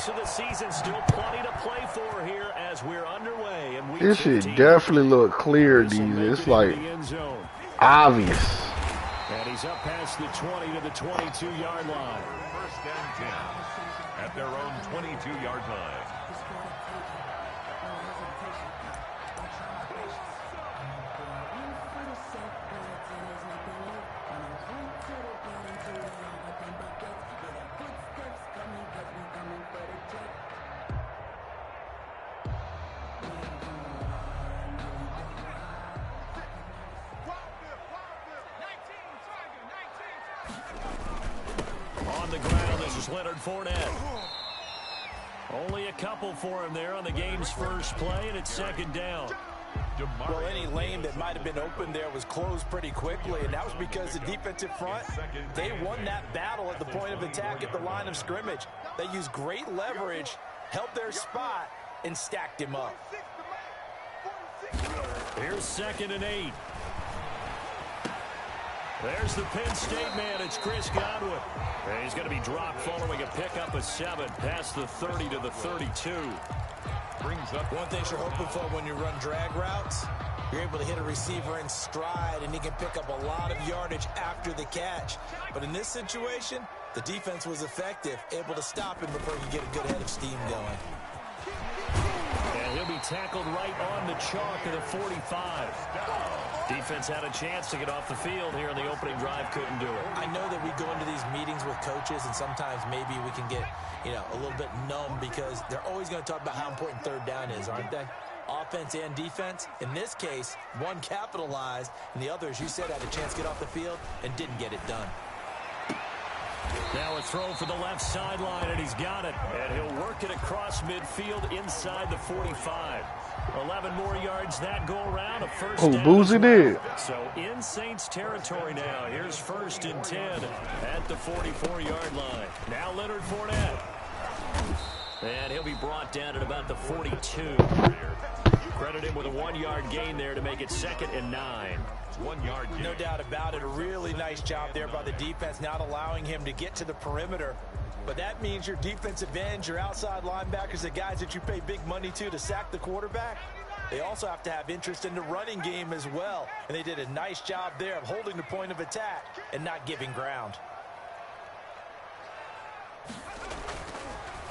weeks of the season, still plenty to play for here as we're underway. And this shit definitely look clear, these. It's like obvious. And he's up past the 20 to the 22-yard line. First and 10 at their own 22-yard line. Only a couple for him there on the game's first play, and it's second down. Well, any lane that might have been open there was closed pretty quickly, and that was because the defensive front, they won that battle at the point of attack at the line of scrimmage. They used great leverage, held their spot, and stacked him up. Here's 2nd and 8. There's the Penn State man. It's Chris Godwin. And he's going to be dropped following a pickup of 7 past the 30 to the 32. Brings up one thing you're hoping for when you run drag routes. You're able to hit a receiver in stride, and he can pick up a lot of yardage after the catch. But in this situation, the defense was effective, able to stop him before he could get a good head of steam going. And he'll be tackled right on the chalk of the 45. Defense had a chance to get off the field here in the opening drive, couldn't do it. I know that we go into these meetings with coaches, and sometimes maybe we can get, a little bit numb because they're always going to talk about how important third down is, aren't they? Offense and defense. In this case, one capitalized, and the other, as you said, had a chance to get off the field and didn't get it done. Now a throw for the left sideline, and he's got it. And he'll work it across midfield inside the 45. 11 more yards that go around. A first down. Boozy did. So in Saints territory now. Here's 1st and 10 at the 44-yard line. Now Leonard Fournette. And he'll be brought down at about the 42. Credit him with a 1-yard gain there to make it 2nd and 9. 1 yard gain. No doubt about it. A really nice job there by the defense, not allowing him to get to the perimeter. But that means your defensive ends, your outside linebackers, the guys that you pay big money to sack the quarterback, they also have to have interest in the running game as well. And they did a nice job there of holding the point of attack and not giving ground.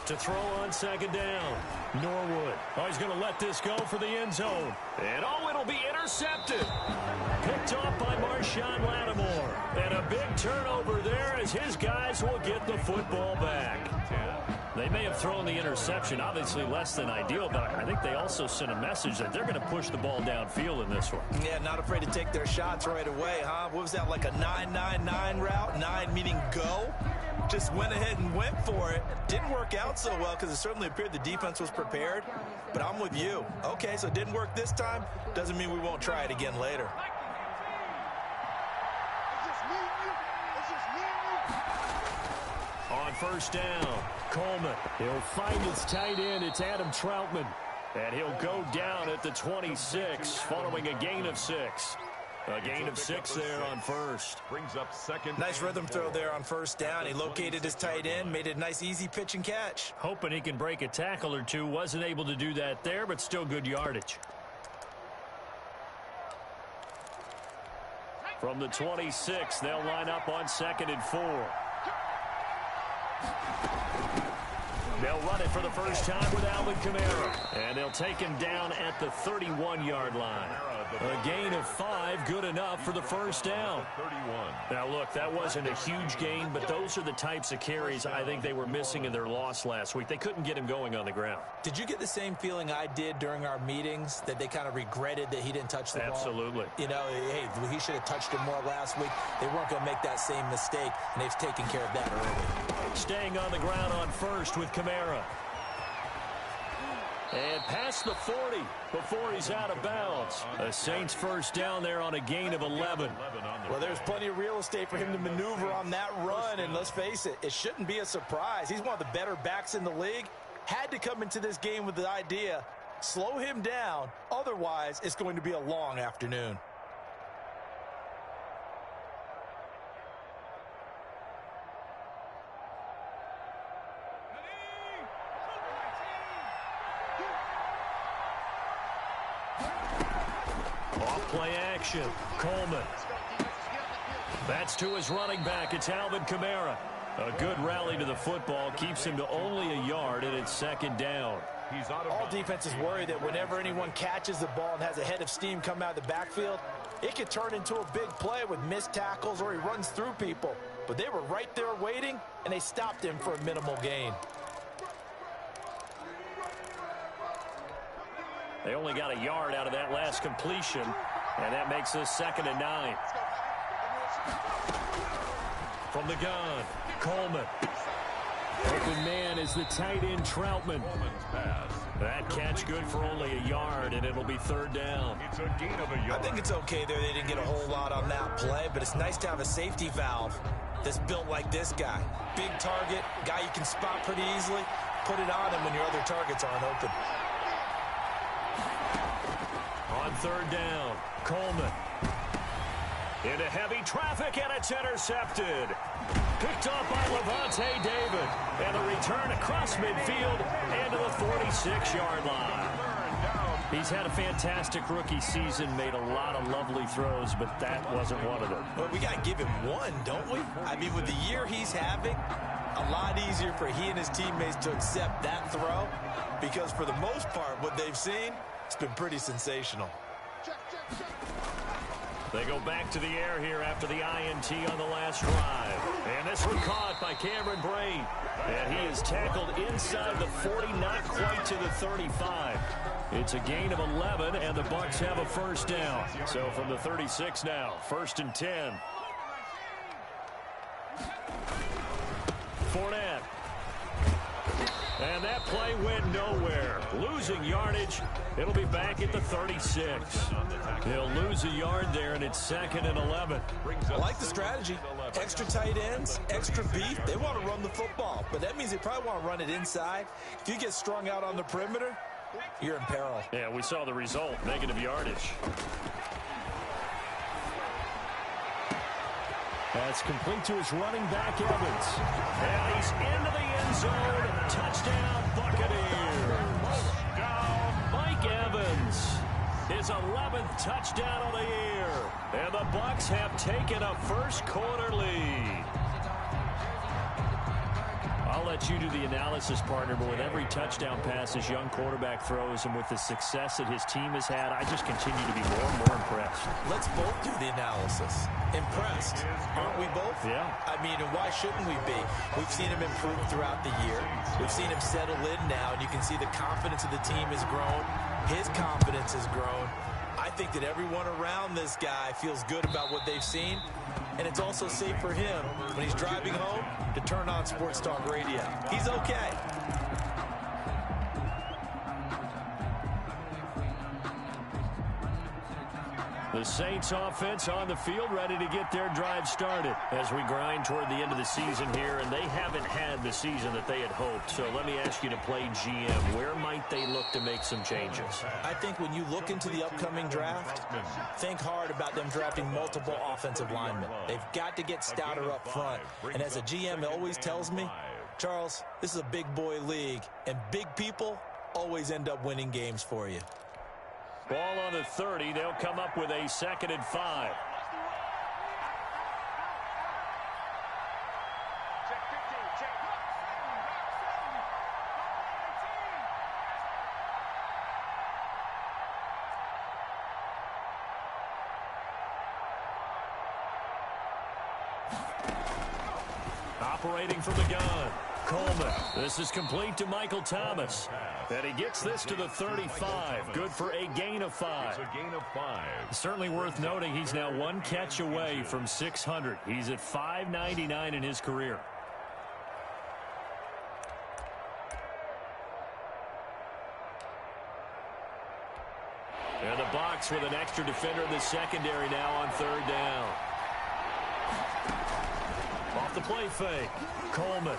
To throw on 2nd down, Norwood. Oh, he's going to let this go for the end zone. And it'll be intercepted. Picked off by Marshawn Lattimore. And a big turnover there as his guys will get the football back. They may have thrown the interception, obviously less than ideal, but I think they also sent a message that they're going to push the ball downfield in this one. Yeah, not afraid to take their shots right away, huh? What was that, like a 9-9-9 route? 9 meaning go? Just went ahead and went for it. Didn't work out so well because it certainly appeared the defense was prepared. But I'm with you. Okay, so it didn't work this time. Doesn't mean we won't try it again later. On 1st down, Coleman. He'll find his tight end. It's Adam Troutman. And he'll go down at the 26 following a gain of 6. A gain of 6 there on 1st. Brings up 2nd. Nice rhythm throw there on 1st down. He located his tight end, made it a nice easy pitch and catch. Hoping he can break a tackle or two. Wasn't able to do that there, but still good yardage. From the 26, they'll line up on 2nd and 4. They'll run it for the first time with Alvin Kamara. And they'll take him down at the 31-yard line. A gain of 5, good enough for the first down. 31. Now, look, that wasn't a huge gain, but those are the types of carries I think they were missing in their loss last week. They couldn't get him going on the ground. Did you get the same feeling I did during our meetings, that they kind of regretted that he didn't touch the ball? Absolutely. You know, hey, he should have touched it more last week. They weren't going to make that same mistake, and they've taken care of that early. Staying on the ground on 1st with Kamara. And past the 40 before he's out of bounds. A Saints first down there on a gain of 11. Well, there's plenty of real estate for him to maneuver on that run, and let's face it, it shouldn't be a surprise. He's one of the better backs in the league. Had to come into this game with the idea, slow him down, otherwise it's going to be a long afternoon. Play action. Coleman. That's to his running back. It's Alvin Kamara. A good rally to the football keeps him to only a yard, and it's second down. All defenses worry that whenever anyone catches the ball and has a head of steam come out of the backfield, it could turn into a big play with missed tackles or he runs through people. But they were right there waiting, and they stopped him for a minimal gain. They only got a yard out of that last completion, and that makes this 2nd and 9. From the gun, Coleman. Open man is the tight end, Troutman. That catch good for only a yard, and it'll be 3rd down. It's a gain of a yard. I think it's okay there. They didn't get a whole lot on that play, but it's nice to have a safety valve that's built like this guy. Big target, guy you can spot pretty easily. Put it on him when your other targets aren't open. On 3rd down, Coleman. Into heavy traffic, and it's intercepted. Picked up by Levante David. And the return across midfield and to the 46-yard line. He's had a fantastic rookie season, made a lot of lovely throws, but that wasn't one of them. But we got to give him one, don't we? I mean, with the year he's having, a lot easier for he and his teammates to accept that throw, because for the most part, what they've seen, it's been pretty sensational. They go back to the air here after the INT on the last drive. And this one caught by Cameron Brain. And he is tackled inside the 40, not quite to the 35. It's a gain of 11, and the Bucs have a 1st down. So from the 36 now, 1st and 10. Fournette. And that play went nowhere. Losing yardage. It'll be back at the 36. He'll lose a yard there, and it's 2nd and 11. I like the strategy. Extra tight ends, extra beef. They want to run the football, but that means they probably want to run it inside. If you get strung out on the perimeter, you're in peril. Yeah, we saw the result. Negative yardage. That's complete to his running back, Evans. And he's into the end zone. Touchdown, Buccaneers. Mike Evans, his 11th touchdown of the year. And the Bucs have taken a first-quarter lead. I'll let you do the analysis, partner, but with every touchdown pass his young quarterback throws and with the success that his team has had, I just continue to be more and more impressed. Let's both do the analysis. Impressed, aren't we both? Yeah. I mean, and why shouldn't we be? We've seen him improve throughout the year. We've seen him settle in now, and you can see the confidence of the team has grown. His confidence has grown. I think that everyone around this guy feels good about what they've seen, and it's also safe for him when he's driving home to turn on Sports Talk Radio. He's okay. The Saints offense on the field, ready to get their drive started as we grind toward the end of the season here, and they haven't had the season that they had hoped. So let me ask you to play GM. Where might they look to make some changes? I think when you look into the upcoming draft, think hard about them drafting multiple offensive linemen. They've got to get stouter up front. And as a GM always tells me, Charles, this is a big boy league, and big people always end up winning games for you. Ball on the 30. They'll come up with a 2nd and 5. Operating from the gun, Coleman. This is complete to Michael Thomas. And he gets this to the 35. Good for a gain of 5. It's a gain of 5. Certainly worth noting he's now one catch away from 600. He's at 599 in his career. And the Bucs with an extra defender in the secondary now on 3rd down. Off the play fake, Coleman.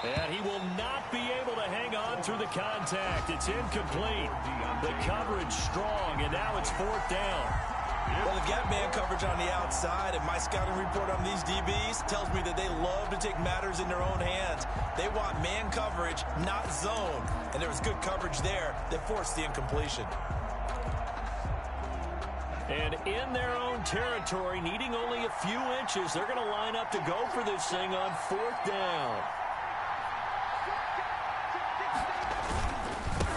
And he will not be able to hang on through the contact. It's incomplete. The coverage strong, and now it's 4th down. Well, they've got man coverage on the outside, and my scouting report on these DBs tells me that they love to take matters in their own hands. They want man coverage, not zone. And there was good coverage there that forced the incompletion. And in their own territory, needing only a few inches, they're going to line up to go for this thing on 4th down.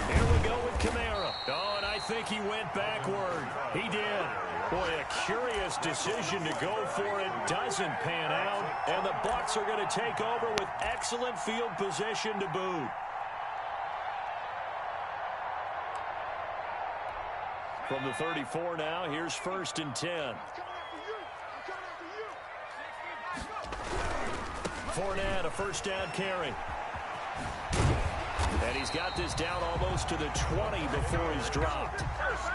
Here we go with Kamara. Oh, and I think he went backward. He did. Boy, a curious decision to go for it. Doesn't pan out. And the Bucs are going to take over with excellent field position to boot. From the 34 now, here's 1st and 10. Fournette, a first down carry. And he's got this down almost to the 20 before he's dropped.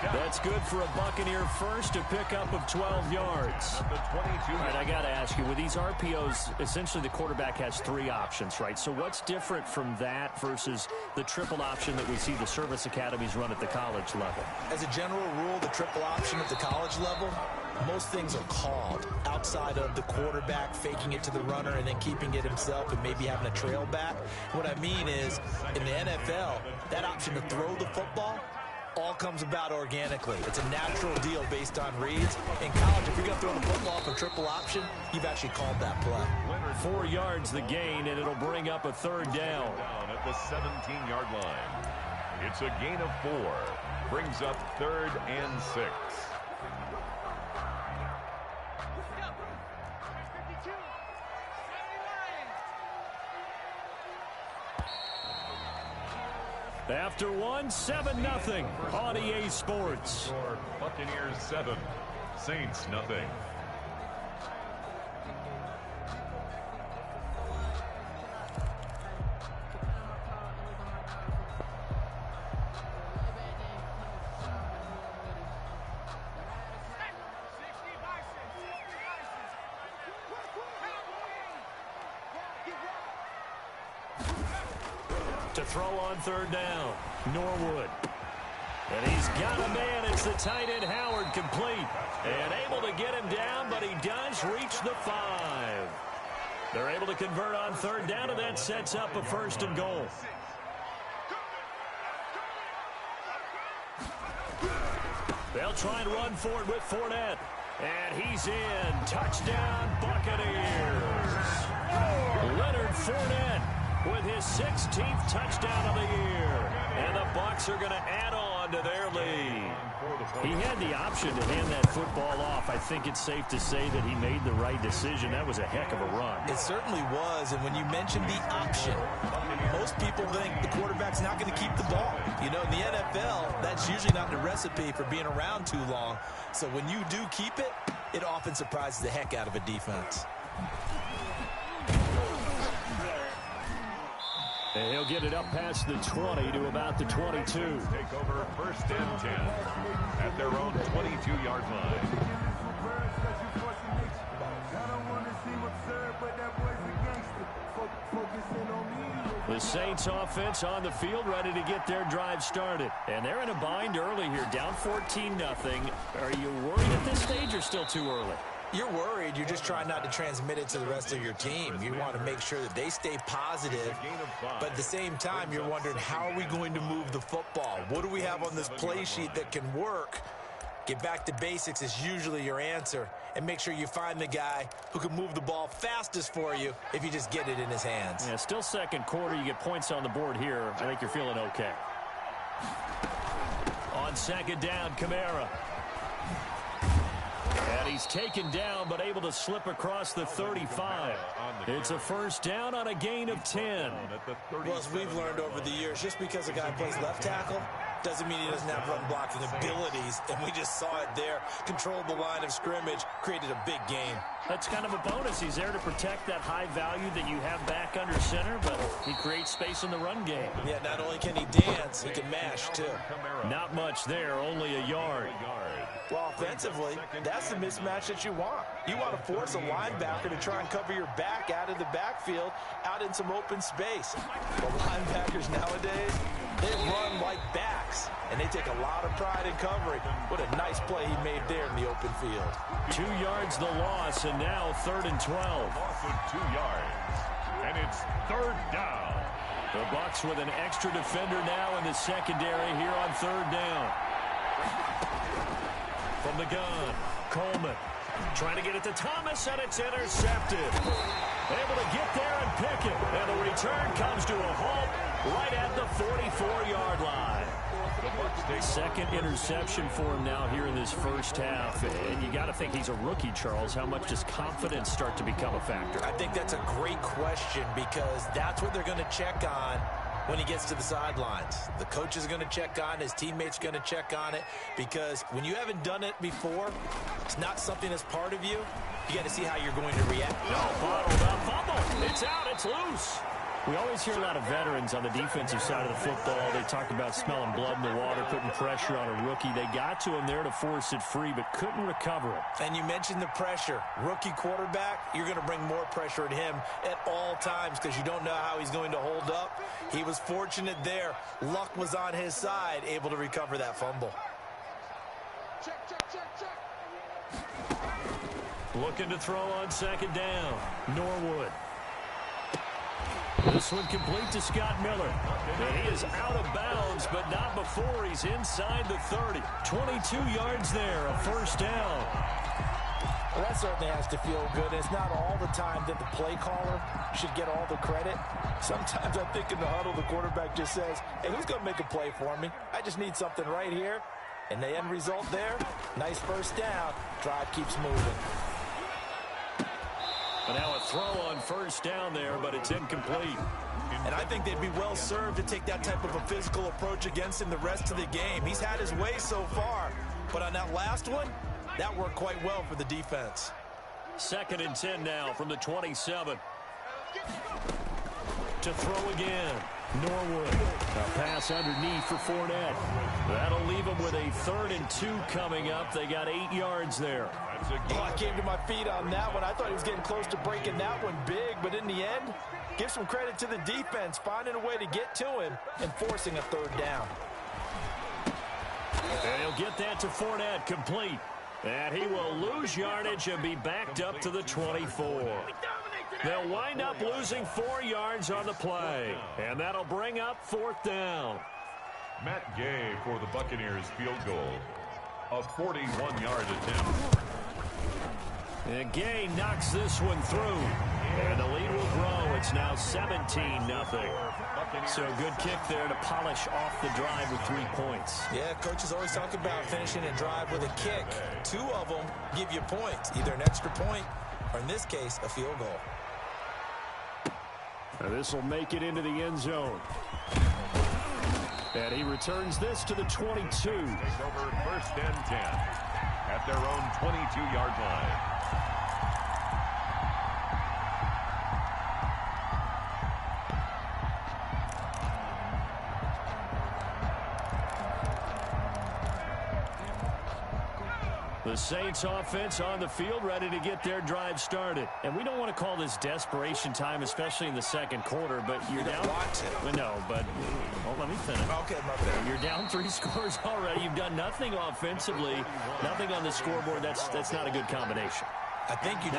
That's good for a Buccaneer first, a pickup of 12 yards. All right, I got to ask you, with these RPOs, essentially the quarterback has 3 options, right? So what's different from that versus the triple option that we see the service academies run at the college level? As a general rule, the triple option at the college level, most things are called outside of the quarterback faking it to the runner and then keeping it himself and maybe having a trail back. What I mean is, in the NFL, that option to throw the football all comes about organically. It's a natural deal based on reads. In college, if you're going to throw the football off a triple option, you've actually called that play. 4 yards the gain, and it'll bring up a 3rd down. At the 17-yard line. It's a gain of 4. Brings up 3rd and 6. After 7-0 on EA Sports. Buccaneers 7, Saints nothing. To throw on 3rd down, Norwood. And he's got a man. It's the tight end Howard, complete. And able to get him down, but he does reach the 5. They're able to convert on 3rd down, and that sets up a 1st and goal. They'll try and run for it with Fournette. And he's in. Touchdown, Buccaneers. Leonard Fournette with his 16th touchdown of the year. And the Bucs are going to add on to their lead. He had the option to hand that football off. I think it's safe to say that he made the right decision. That was a heck of a run. It certainly was. And when you mention the option, most people think the quarterback's not going to keep the ball. You know, in the NFL, that's usually not the recipe for being around too long. So when you do keep it, it often surprises the heck out of a defense. And he'll get it up past the 20 to about the 22. Take over 1st and 10 at their own 22-yard line. The Saints offense on the field, ready to get their drive started. And they're in a bind early here, down 14-0. Are you worried at this stage or still too early? You're worried. You're just trying not to transmit it to the rest of your team. You want to make sure that they stay positive. But at the same time, you're wondering, how are we going to move the football? What do we have on this play sheet that can work? Get back to basics is usually your answer. And make sure you find the guy who can move the ball fastest for you if you just get it in his hands. Yeah, still 2nd quarter. You get points on the board here. I think you're feeling okay. On 2nd down, Kamara. And he's taken down, but able to slip across the 35. It's a 1st down on a gain of 10. Well, as we've learned over the years, just because a guy plays left tackle doesn't mean he doesn't have run blocking abilities. And we just saw it there. Controlled the line of scrimmage, created a big gain. That's kind of a bonus. He's there to protect that high value that you have back under center, but he creates space in the run game. Yeah, not only can he dance, he can mash, too. Not much there, only a yard. Well, offensively, that's the mismatch that you want. You want to force a linebacker to try and cover your back out of the backfield, out in some open space. The linebackers nowadays, they run like backs, and they take a lot of pride in covering. What a nice play he made there in the open field. 2 yards the loss, and now 3rd and 12. Loss of 2 yards, and it's 3rd down. The Bucs with an extra defender now in the secondary here on 3rd down. From the gun, Coleman trying to get it to Thomas, and it's intercepted. Able to get there and pick it, and the return comes to a halt right at the 44-yard line. Second interception for him now here in this first half. And you got to think he's a rookie, Charles. How much does confidence start to become a factor? I think that's a great question because that's what they're going to check on when he gets to the sidelines. The coach is going to check on it. His teammates are going to check on it because when you haven't done it before, it's not something that's part of you. You got to see how you're going to react. No, bottled up, fumble. It's out. It's loose. We always hear a lot of veterans on the defensive side of the football. They talk about smelling blood in the water, putting pressure on a rookie. They got to him there to force it free, but couldn't recover it. And you mentioned the pressure. Rookie quarterback, you're going to bring more pressure at him at all times because you don't know how he's going to hold up. He was fortunate there. Luck was on his side, able to recover that fumble. Looking to throw on 2nd down. Norwood. This one complete to Scott Miller. And he is out of bounds, but not before he's inside the 30. 22 yards there, a 1st down. Well, that certainly has to feel good. It's not all the time that the play caller should get all the credit. Sometimes I think in the huddle, the quarterback just says, hey, who's going to make a play for me? I just need something right here. And the end result there, nice 1st down. Drive keeps moving. But now a throw on 1st down there, but it's incomplete. And I think they'd be well served to take that type of a physical approach against him the rest of the game. He's had his way so far. But on that last one, that worked quite well for the defense. 2nd and 10 now from the 27. To throw again. Norwood. A pass underneath for Fournette. That'll leave them with a 3rd and 2 coming up. They got 8 yards there. Oh, I came to my feet on that one. I thought he was getting close to breaking that one big, but in the end, give some credit to the defense, finding a way to get to him and forcing a 3rd down. And he'll get that to Fournette, complete. And he will lose yardage and be backed up to the 24. They'll wind up losing 4 yards on the play. And that'll bring up 4th down. Matt Gay for the Buccaneers field goal. A 41-yard attempt. And Gay knocks this one through. And the lead will grow. It's now 17-0. So good kick there to polish off the drive with 3 points. Yeah, coaches always talk about finishing a drive with a kick. 2 of them give you points, either an extra point or, in this case, a field goal. And this will make it into the end zone. And he returns this to the 22. Take over 1st and 10 at their own 22-yard line. The Saints offense on the field, ready to get their drive started. And we don't want to call this desperation time, especially in the 2nd quarter, but you're down. No, but let me finish. Okay, my bad. You're down 3 scores already. You've done nothing offensively, nothing on the scoreboard. That's not a good combination. I think you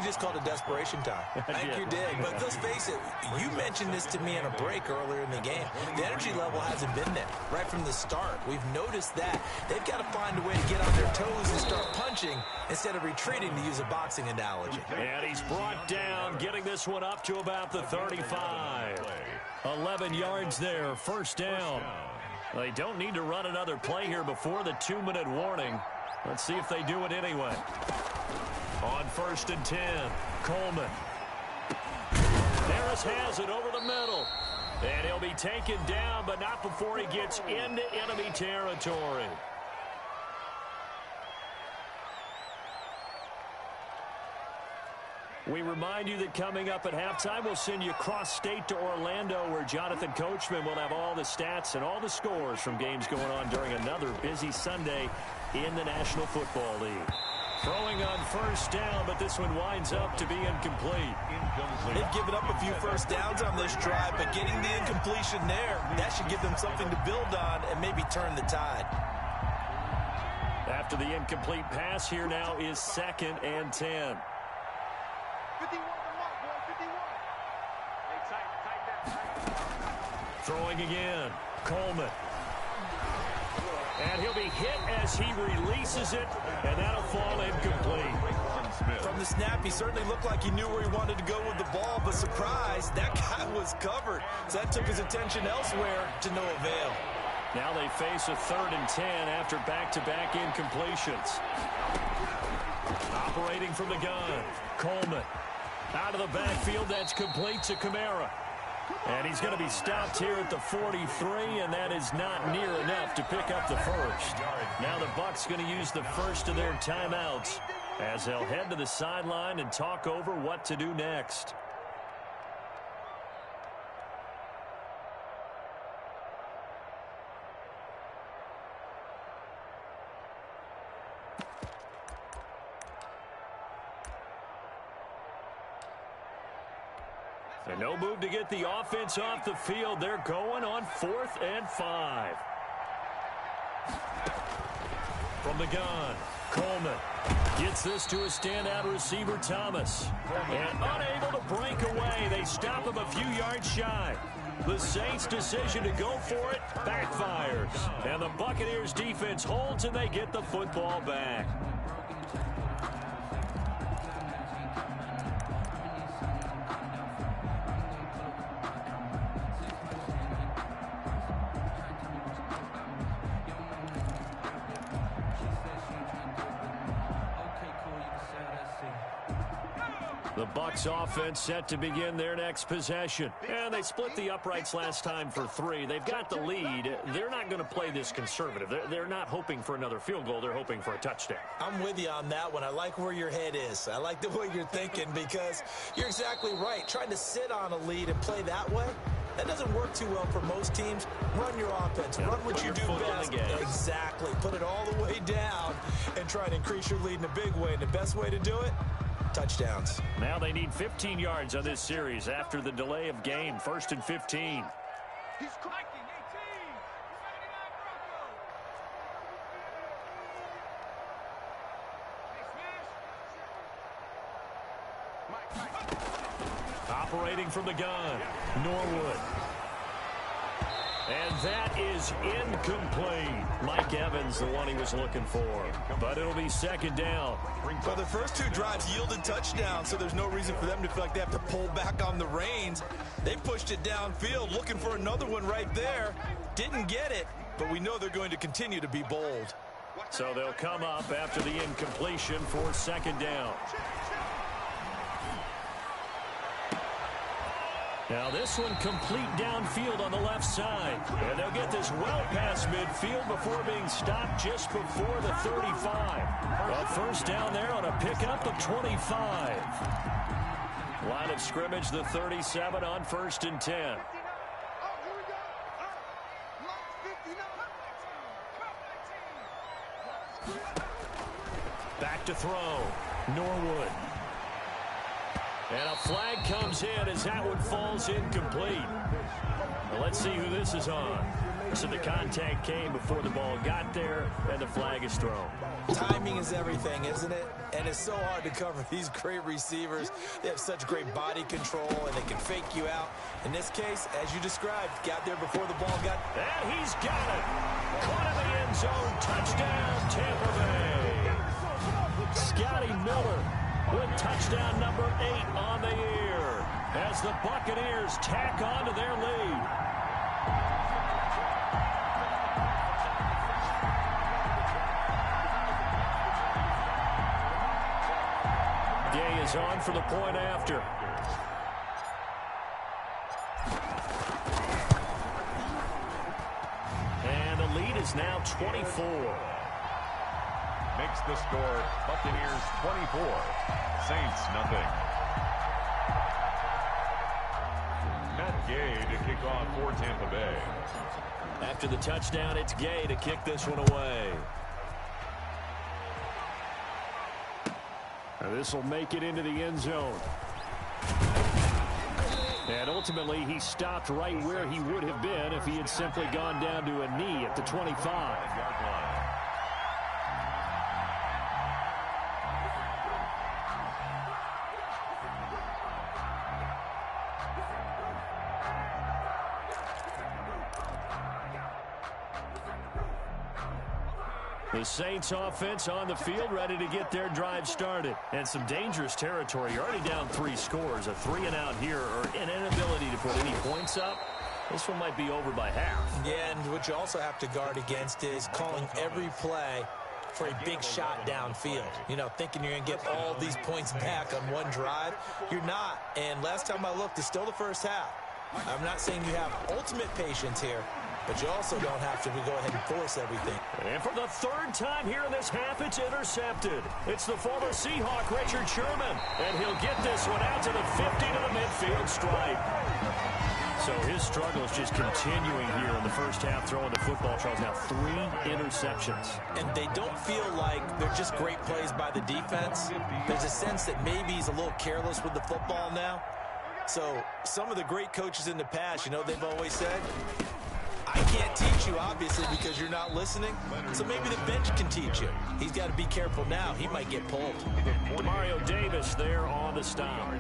just called it desperation time. I think you did. But let's face it, you mentioned this to me in a break earlier in the game. The energy level hasn't been there right from the start. We've noticed that. They've got to find a way to get on their toes and start punching instead of retreating, to use a boxing analogy. And he's brought down, getting this one up to about the 35. 11 yards there, 1st down. They don't need to run another play here before the 2-minute warning. Let's see if they do it anyway. On 1st and 10, Coleman. Harris has it over the middle. And he'll be taken down, but not before he gets into enemy territory. We remind you that coming up at halftime, we'll send you cross-state to Orlando, where Jonathan Coachman will have all the stats and all the scores from games going on during another busy Sunday in the National Football League. Throwing on first down, but this one winds up to be incomplete. They've given up a few first downs on this drive, but getting the incompletion there, that should give them something to build on and maybe turn the tide. After the incomplete pass, here now is 2nd and 10. 51 Throwing again, Coleman. And he'll be hit as he releases it, and that'll fall incomplete. From the snap, he certainly looked like he knew where he wanted to go with the ball, but surprise, that guy was covered. So that took his attention elsewhere to no avail. Now they face a 3rd and 10 after back-to-back incompletions. Operating from the gun, Coleman. Out of the backfield, that's complete to Kamara. And he's going to be stopped here at the 43, and that is not near enough to pick up the first. Now the Bucs going to use the first of their timeouts as they'll head to the sideline and talk over what to do next. And no move to get the offense off the field. They're going on 4th and 5. From the gun, Coleman gets this to a standout receiver, Thomas. And unable to break away. They stop him a few yards shy. The Saints' decision to go for it backfires. And the Buccaneers' defense holds and they get the football back. The Bucs offense set to begin their next possession. And they split the uprights last time for 3. They've got the lead. They're not going to play this conservative. They're not hoping for another field goal. They're hoping for a touchdown. I'm with you on that one. I like where your head is. I like the way you're thinking because you're exactly right. Trying to sit on a lead and play that way, that doesn't work too well for most teams. Run your offense. Run what you do best. Exactly. Put it all the way down and try to increase your lead in a big way. And the best way to do it, touchdowns. Now they need 15 yards on this series after the delay of game. 1st and 15. He's cracking 18. Operating from the gun, Norwood. And that is incomplete. Mike Evans, the one he was looking for. But it'll be 2nd down. Well, the first 2 drives yielded touchdowns, so there's no reason for them to feel like they have to pull back on the reins. They pushed it downfield, looking for another one right there. Didn't get it, but we know they're going to continue to be bold. So they'll come up after the incompletion for 2nd down. Now this one complete downfield on the left side. And they'll get this well past midfield before being stopped just before the 35. A first down there on a pickup of 25. Line of scrimmage, the 37 on 1st and 10. Back to throw. Norwood. And a flag comes in as that one falls incomplete. Well, let's see who this is on. So the contact came before the ball got there, and the flag is thrown. Timing is everything, isn't it? And it's so hard to cover these great receivers. They have such great body control, and they can fake you out. In this case, as you described, got there before the ball got... And he's got it. Caught in the end zone. Touchdown, Tampa Bay. Scotty Miller with touchdown number 8 on the year as the Buccaneers tack on to their lead. Gay is on for the point after. And the lead is now 24. Makes the score Buccaneers 24, Saints nothing. Gay to kick off for Tampa Bay. After the touchdown, it's Gay to kick this one away. This will make it into the end zone. And ultimately, he stopped right where he would have been if he had simply gone down to a knee at the 25-yard line. The Saints offense on the field, ready to get their drive started. And some dangerous territory. You're already down 3 scores. A 3-and-out here, or an inability to put any points up. This one might be over by half. Yeah, and what you also have to guard against is calling every play for a big shot downfield. You know, thinking you're going to get all these points back on one drive. You're not. And last time I looked, it's still the first half. I'm not saying you have ultimate patience here, but you also don't have to go ahead and force everything. And for the 3rd time here in this half, it's intercepted. It's the former Seahawk, Richard Sherman. And he'll get this one out to the 50 to the midfield stripe. So his struggles just continuing here in the first half, throwing the football. Charles, now 3 interceptions. And they don't feel like they're just great plays by the defense. There's a sense that maybe he's a little careless with the football now. So some of the great coaches in the past, you know, they've always said, I can't teach you, obviously, because you're not listening. So maybe the bench can teach you. He's got to be careful now. He might get pulled. Demario Davis there on the stop.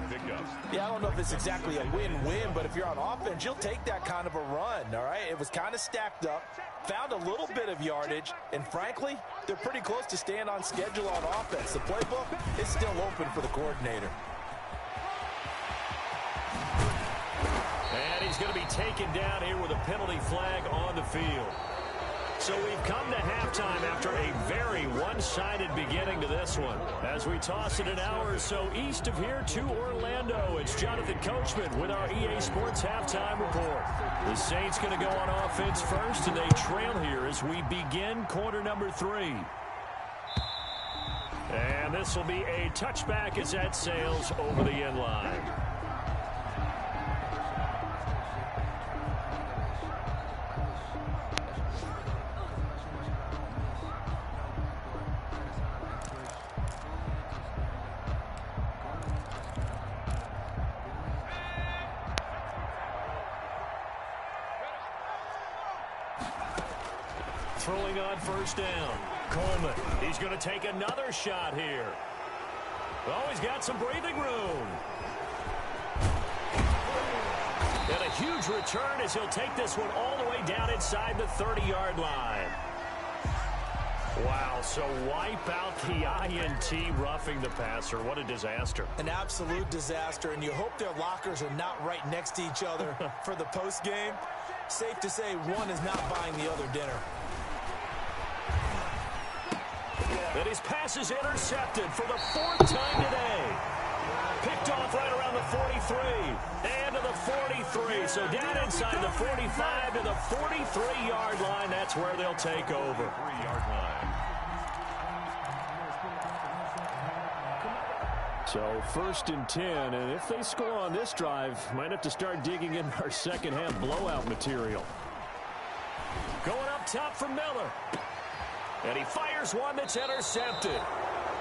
Yeah, I don't know if it's exactly a win-win, but if you're on offense, you'll take that kind of a run, all right? It was kind of stacked up, found a little bit of yardage, and frankly, they're pretty close to staying on schedule on offense. The playbook is still open for the coordinator. And he's going to be taken down here with a penalty flag on the field. So we've come to halftime after a very one-sided beginning to this one. As we toss it an hour or so east of here to Orlando, it's Jonathan Coachman with our EA Sports Halftime Report. The Saints going to go on offense first, and they trail here as we begin quarter number 3. And this will be a touchback as that sails over the end line. Throwing on first down. Coleman, he's going to take another shot here. Oh, he's got some breathing room. And a huge return as he'll take this one all the way down inside the 30-yard line. Wow, so wipe out the INT, roughing the passer. What a disaster. An absolute disaster, and you hope their lockers are not right next to each other for the postgame. Safe to say one is not buying the other dinner. And his pass is intercepted for the 4th time today. Picked off right around the 43 and to the 43. So down inside the 45 to the 43-yard line. That's where they'll take over. 3-yard line. So 1st and 10, and if they score on this drive, might have to start digging in our second half blowout material. Going up top for Miller. And he fires one that's intercepted.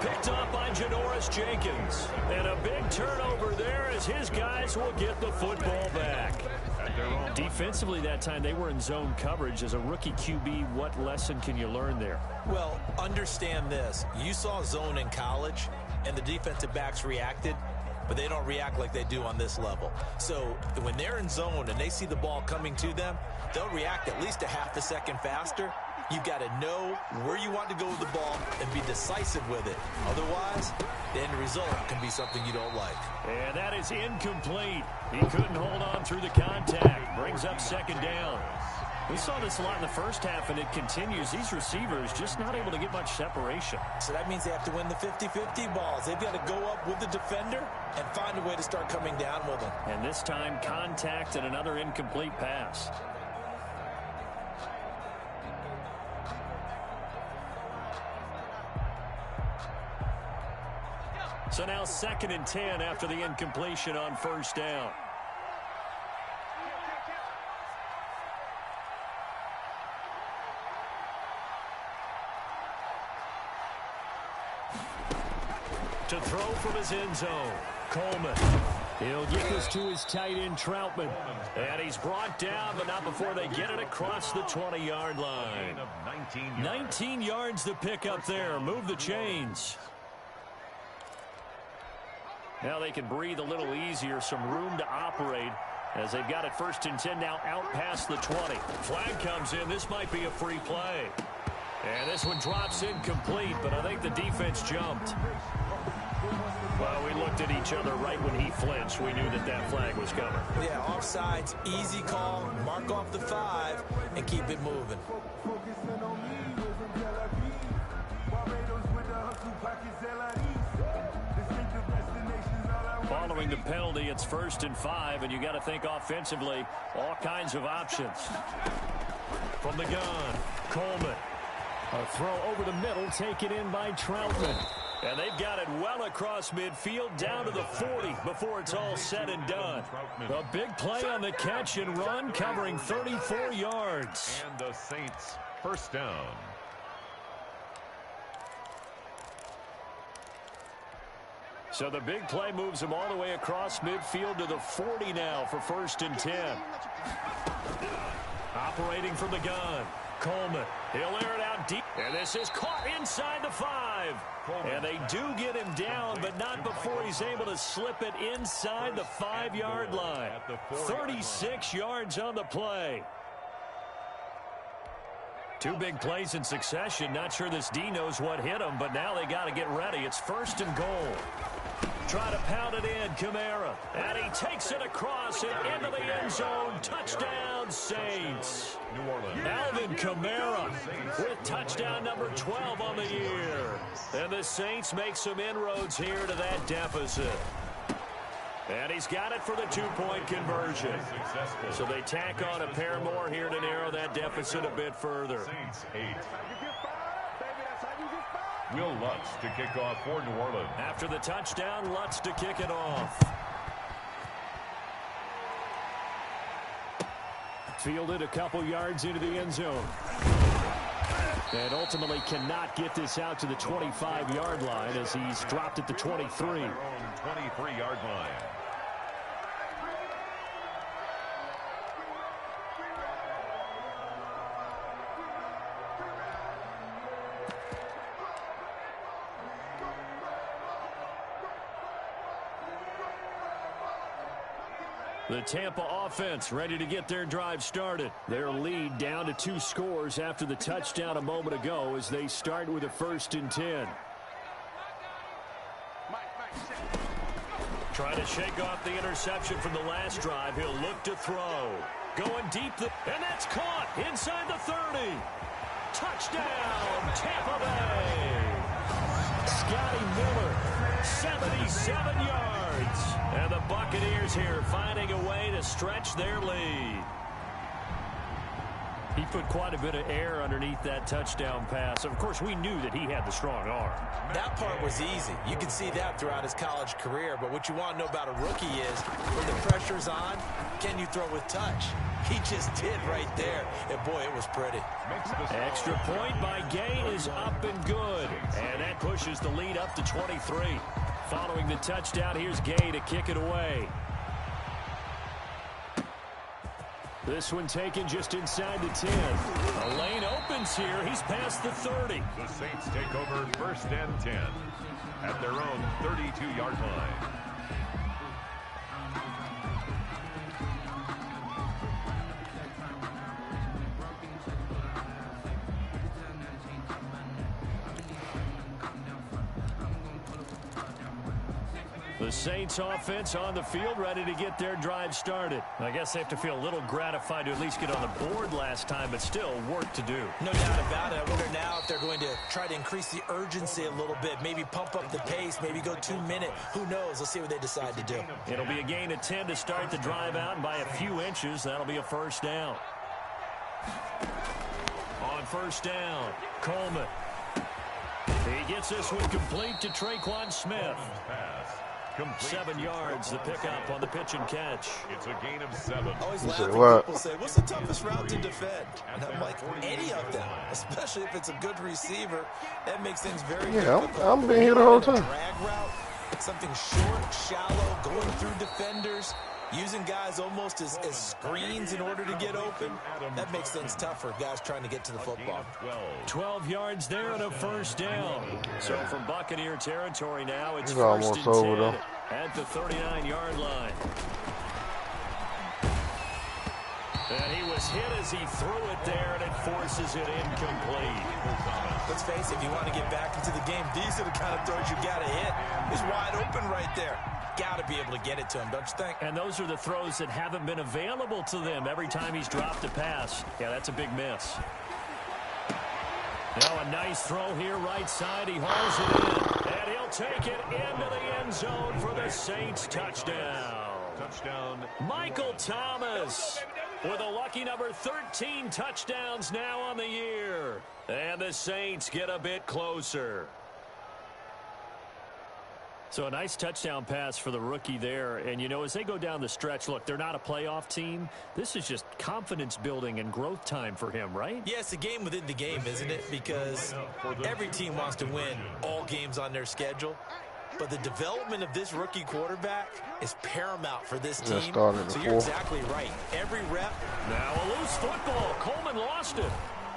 Picked up by Janoris Jenkins. And a big turnover there as his guys will get the football back. Defensively that time, they were in zone coverage. As a rookie QB, what lesson can you learn there? Well, understand this. You saw zone in college, and the defensive backs reacted, but they don't react like they do on this level. So when they're in zone and they see the ball coming to them, they'll react at least a half a second faster. You've got to know where you want to go with the ball and be decisive with it. Otherwise, the end result can be something you don't like. And that is incomplete. He couldn't hold on through the contact. Brings up 2nd down. We saw this a lot in the first half, and it continues. These receivers just not able to get much separation. So that means they have to win the 50-50 balls. They've got to go up with the defender and find a way to start coming down with them. And this time, contact and another incomplete pass. So now 2nd and 10 after the incompletion on 1st down. to throw from his end zone. Coleman. He'll get this to his tight end, Troutman. And he's brought down, but not before they get it across the 20-yard line. 19 yards to pick up there. Move the chains. Now they can breathe a little easier, some room to operate as they've got it 1st and 10 now out past the 20. Flag comes in. This might be a free play. And this one drops incomplete, but I think the defense jumped. Well, we looked at each other right when he flinched. We knew that that flag was coming. Yeah, offsides, easy call. Mark off the 5 and keep it moving. Following the penalty, it's 1st and 5, and you got to think offensively, all kinds of options. From the gun, Coleman. A throw over the middle, taken in by Troutman. And they've got it well across midfield, down to the 40 before it's all said and done. A big play on the catch and run, covering 34 yards. And the Saints, 1st down. So the big play moves them all the way across midfield to the 40 now for 1st and 10. Operating from the gun, Coleman. He'll air it out deep. And this is caught inside the 5. And they do get him down, but not before he's able to slip it inside the 5-yard line. 36 yards on the play. 2 big plays in succession. Not sure this D knows what hit him, but now they got to get ready. It's 1st and goal. Try to pound it in, Kamara. And he takes it across and into the end zone. Touchdown, Saints. New Orleans. Alvin Kamara with touchdown number 12 on the year. And the Saints make some inroads here to that deficit. And he's got it for the 2-point conversion. So they tack on a pair more here to narrow that deficit a bit further. Saints 8. Will Lutz to kick off for New Orleans. After the touchdown, Lutz to kick it off. Fielded a couple yards into the end zone. And ultimately cannot get this out to the 25-yard line as he's dropped at the 23. 23-yard line. The Tampa offense ready to get their drive started. Their lead down to 2 scores after the touchdown a moment ago as they start with a 1st and 10. Trying to shake off the interception from the last drive. He'll look to throw. Going deep, and that's caught inside the 30. Touchdown, Tampa Bay. Scotty Miller, 77 yards. And the Buccaneers here finding a way to stretch their lead. He put quite a bit of air underneath that touchdown pass. Of course, we knew that he had the strong arm. That part was easy. You can see that throughout his college career. But what you want to know about a rookie is when the pressure's on, can you throw with touch? He just did right there. And, boy, it was pretty. Extra point by Gay is up and good. And that pushes the lead up to 23. Following the touchdown, here's Gay to kick it away. This one taken just inside the 10. A lane opens here. He's past the 30. The Saints take over 1st and 10 at their own 32-yard line. The Saints offense on the field ready to get their drive started. I guess they have to feel a little gratified to at least get on the board last time, but still work to do. No doubt about it. I wonder now if they're going to try to increase the urgency a little bit, maybe pump up the pace, maybe go 2-minute. Who knows? Let's see what they decide to do. It'll be a gain of 10 to start the drive out, and by a few inches, that'll be a 1st down. On 1st down, Coleman. He gets this one complete to Traquan Smith. 7 yards, the pickup on the pitch and catch. It's a gain of 7. Always laughing. People say, what's the toughest route to defend? And I'm like, any of them, especially if it's a good receiver. That makes things very difficult. I'm been here the whole time. Drag route, Something short, shallow, going through defenders, using guys almost as screens in order to get open. That makes things tough for guys trying to get to the football. 12 yards there and a first down. So from Buccaneer territory now, it's He's first almost and 10 over, though. at the 39-yard line. And he was hit as he threw it there, and it forces it incomplete. Let's face it, if you want to get back into the game, these are the kind of throws you got to hit. He's wide open right there. Got to be able to get it to him, don't you think? And those are the throws that haven't been available to them every time he's dropped a pass. Yeah, that's a big miss. Now a nice throw here right side. He hauls it in, and he'll take it into the end zone for the Saints touchdown. Touchdown. Michael Thomas with a lucky number 13 touchdowns now on the year. And the Saints get a bit closer. So a nice touchdown pass for the rookie there. And, you know, as they go down the stretch, look, they're not a playoff team. This is just confidence building and growth time for him, right? Yeah, it's a game within the game, isn't it? Because every team wants to win all games on their schedule. But the development of this rookie quarterback is paramount for this team. So you're exactly right. Every rep. Now a loose football. Coleman lost it.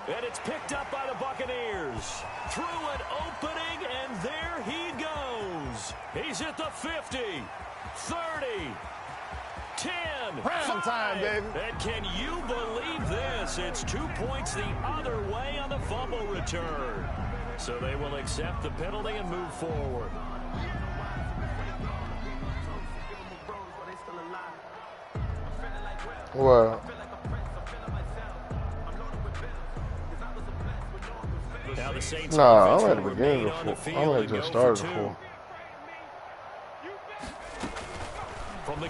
And it's picked up by the Buccaneers. Through an opening, and there he goes. He's at the 50, 30, 10, Prime time, baby. And can you believe this? It's 2 points the other way on the fumble return. So they will accept the penalty and move forward. Well, now the Saints nah, I'm at the beginning of the four. I'm at just started the four.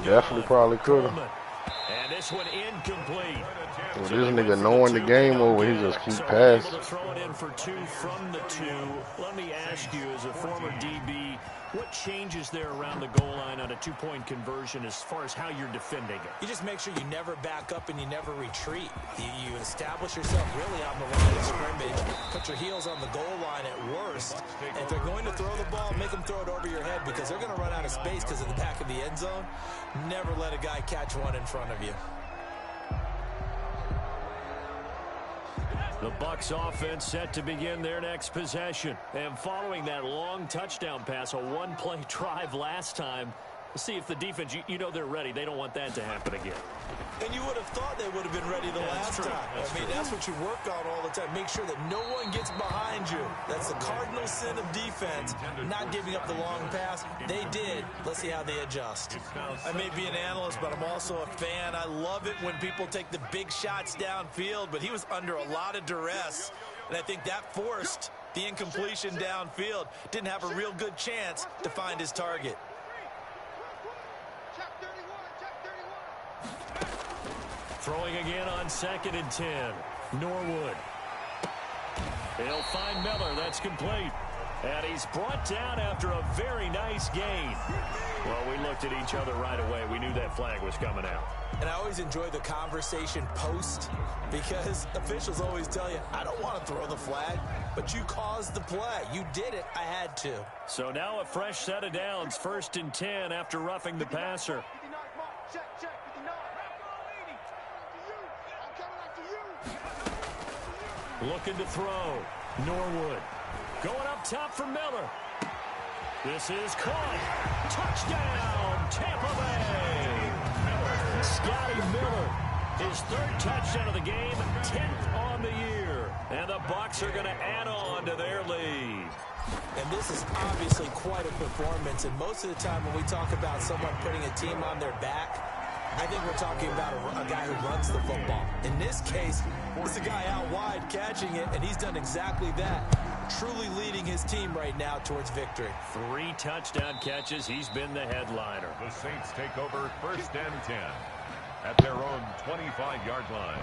Definitely probably could have. And this one incomplete. Well, this nigga knowing the game over, he just keep passing. Able to throw it in for 2 from the 2. Let me ask you, as a former DB, what changes there around the goal line on a 2-point conversion as far as how you're defending it? You just make sure you never back up and you never retreat. You establish yourself really on the line of scrimmage. Put your heels on the goal line at worst. And if they're going to throw the ball, make them throw it over your head because they're going to run out of space because of the back of the end zone. Never let a guy catch one in front of you. The Bucs offense set to begin their next possession. And following that long touchdown pass, a one-play drive last time, we'll see if the defense, you know they're ready. They don't want that to happen again. And you would have thought they would have been ready the last time. I mean, that's what you work on all the time. Make sure that no one gets behind you. That's the cardinal sin of defense, not giving up the long pass. They did. Let's see how they adjust. I may be an analyst, but I'm also a fan. I love it when people take the big shots downfield, but he was under a lot of duress. And I think that forced the incompletion downfield. Didn't have a real good chance to find his target. Throwing again on 2nd and 10. Norwood. He'll find Miller. That's complete. And he's brought down after a very nice gain. Well, we looked at each other right away. We knew that flag was coming out. And I always enjoy the conversation post because officials always tell you, I don't want to throw the flag, but you caused the play. You did it. I had to. So now a fresh set of downs. 1st and 10 after roughing the passer. Looking to throw. Norwood. Going up top for Miller. This is caught. Touchdown, Tampa Bay. Scotty Miller, his 3rd touchdown of the game, 10th on the year. And the Bucs are going to add on to their lead. And this is obviously quite a performance. And most of the time when we talk about someone putting a team on their back, I think we're talking about a guy who runs the football. In this case, it's a guy out wide catching it, and he's done exactly that. Truly leading his team right now towards victory. 3 touchdown catches. He's been the headliner. The Saints take over 1st and 10 at their own 25-yard line.